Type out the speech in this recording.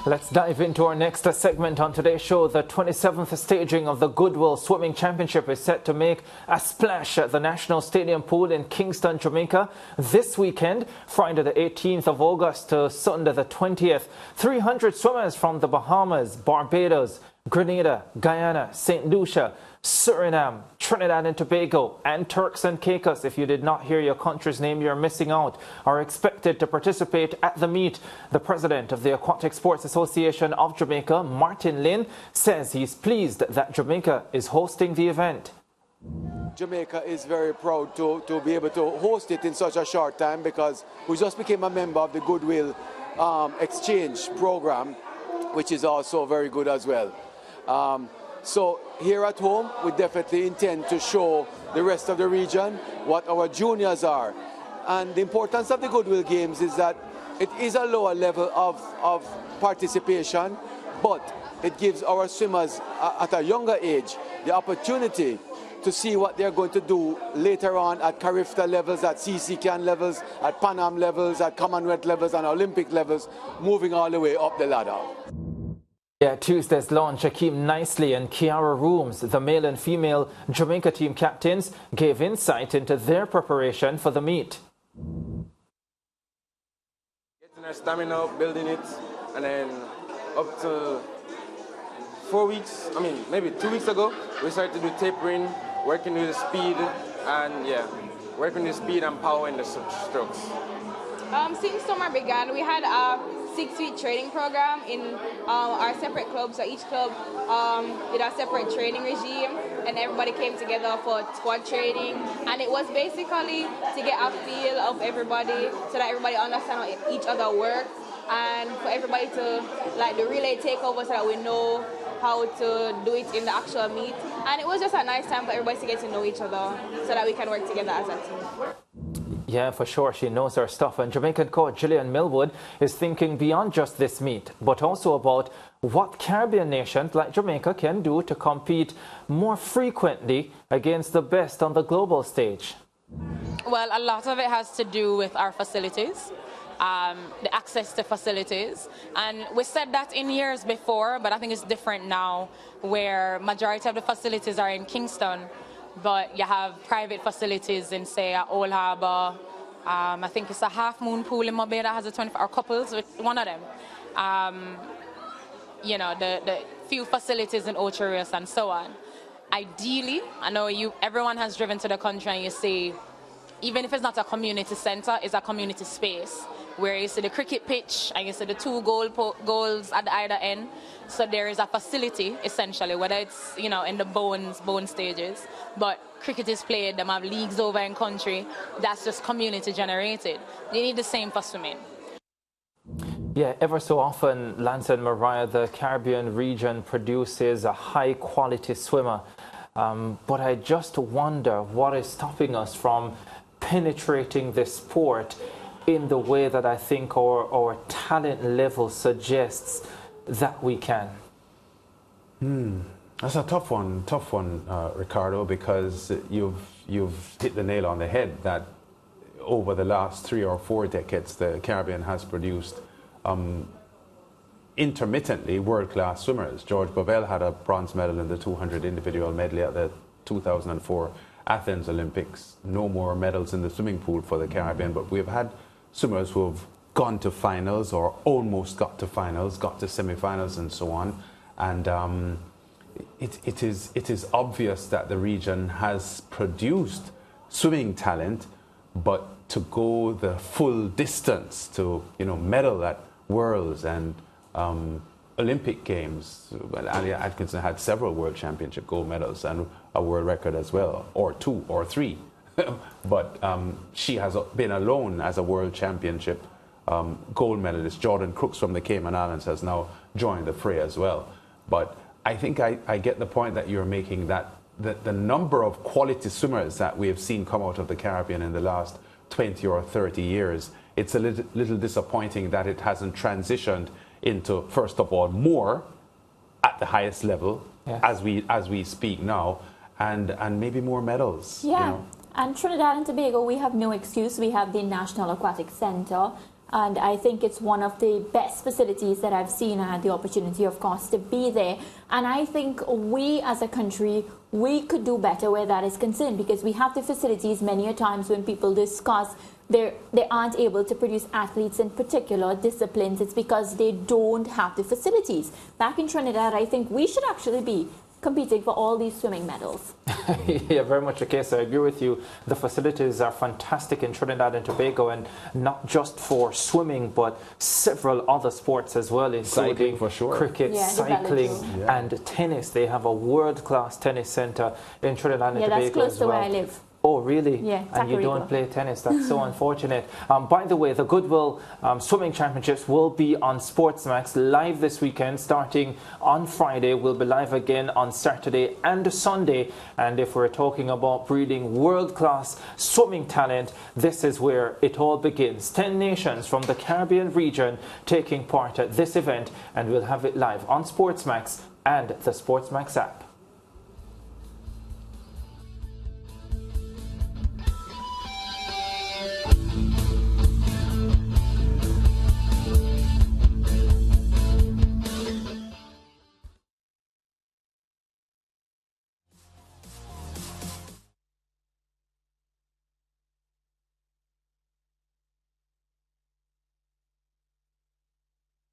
Let's dive into our next segment on today's show. The 27th staging of the Goodwill Swimming Championship is set to make a splash at the National Stadium Pool in Kingston, Jamaica this weekend, Friday the 18th of August to Sunday the 20th. 300 swimmers from the Bahamas, Barbados, Grenada, Guyana, St. Lucia, Suriname, Trinidad and Tobago, and Turks and Caicos, if you did not hear your country's name, you're missing out, are expected to participate at the meet. The president of the Aquatic Sports Association of Jamaica, Martin Lynn, says he's pleased that Jamaica is hosting the event. Jamaica is very proud to be able to host it in such a short time, because we just became a member of the Goodwill exchange program, which is also very good as well. So here at home, we definitely intend to show the rest of the region what our juniors are. And the importance of the Goodwill Games is that it is a lower level of participation, but it gives our swimmers at a younger age the opportunity to see what they're going to do later on at Carifta levels, at CC-CAN levels, at Pan Am levels, at Commonwealth levels, and Olympic levels, moving all the way up the ladder. Yeah, Tuesday's launch came nicely, and Kiara Rooms, the male and female Jamaica team captains, gave insight into their preparation for the meet. Getting our stamina up, building it, and then up to 4 weeks, maybe 2 weeks ago, we started to do tapering, working with the speed, and working with speed and power in the strokes. Since summer began, we had a 6-week training program in our separate clubs. So each club did a separate training regime, and everybody came together for squad training. And it was basically to get a feel of everybody, so that everybody understands how each other work, and for everybody to the relay takeover, so that we know how to do it in the actual meet. And it was just a nice time for everybody to get to know each other, so that we can work together as a team. Yeah, for sure, she knows her stuff. And Jamaican coach Gillian Millwood is thinking beyond just this meet, but also about what Caribbean nations like Jamaica can do to compete more frequently against the best on the global stage. Well, a lot of it has to do with our facilities, the access to facilities. And we said that in years before, but I think it's different now, where majority of the facilities are in Kingston, but you have private facilities in, say, Old Harbour. I think it's a Half Moon Pool in Mobile that has a 24-hour couples with one of them. The few facilities in Ocherius and so on. Ideally, I know everyone has driven to the country, and you see, even if it's not a community center, it's a community space where you see the cricket pitch and you see the 2 goals at either end. So there is a facility, essentially, whether it's, in the bone stages, but cricket is played, them have leagues over in country, that's just community generated. You need the same for swimming. Yeah, ever so often, Lance and Mariah, the Caribbean region produces a high-quality swimmer. But I just wonder what is stopping us from penetrating this sport in the way that I think our talent level suggests that we can. That's a tough one, Ricardo, because you've hit the nail on the head that over the last 3 or 4 decades, the Caribbean has produced intermittently world-class swimmers. George Bovell had a bronze medal in the 200 individual medley at the 2004 Athens Olympics. No more medals in the swimming pool for the Caribbean, but we've had swimmers who have gone to finals or almost got to finals, got to semi-finals and so on. And it is obvious that the region has produced swimming talent, but to go the full distance to medal at Worlds and Olympic Games. Well, Alia Atkinson had several World Championship gold medals and a world record as well, or 2 or 3. But she has been alone as a World Championship gold medalist. Jordan Crooks from the Cayman Islands has now joined the fray as well. But I think I get the point that you're making, that the number of quality swimmers that we have seen come out of the Caribbean in the last 20 or 30 years, it's a little disappointing that it hasn't transitioned into, first of all, more at the highest level, yes, as we speak now, and maybe more medals. Yeah. And Trinidad and Tobago, we have no excuse. We have the National Aquatic Center. And I think it's one of the best facilities that I've seen. I had the opportunity, of course, to be there. And I think we as a country, we could do better where that is concerned, because we have the facilities many a times when people discuss they aren't able to produce athletes in particular disciplines. It's because they don't have the facilities. Back in Trinidad, I think we should actually be competing for all these swimming medals. Yeah, very much the case. I agree with you. The facilities are fantastic in Trinidad and Tobago, and not just for swimming, but several other sports as well, including cycling for sure. Cricket, cycling, and tennis. They have a world-class tennis center in Trinidad and Tobago. Yeah, that's close as to well. where I live. Oh, really? Yeah, and you don't play tennis. That's so unfortunate. By the way, the Goodwill Swimming Championships will be on SportsMax live this weekend, starting on Friday. We'll be live again on Saturday and Sunday. And if we're talking about breeding world-class swimming talent, this is where it all begins. 10 nations from the Caribbean region taking part at this event, and we'll have it live on SportsMax and the SportsMax app.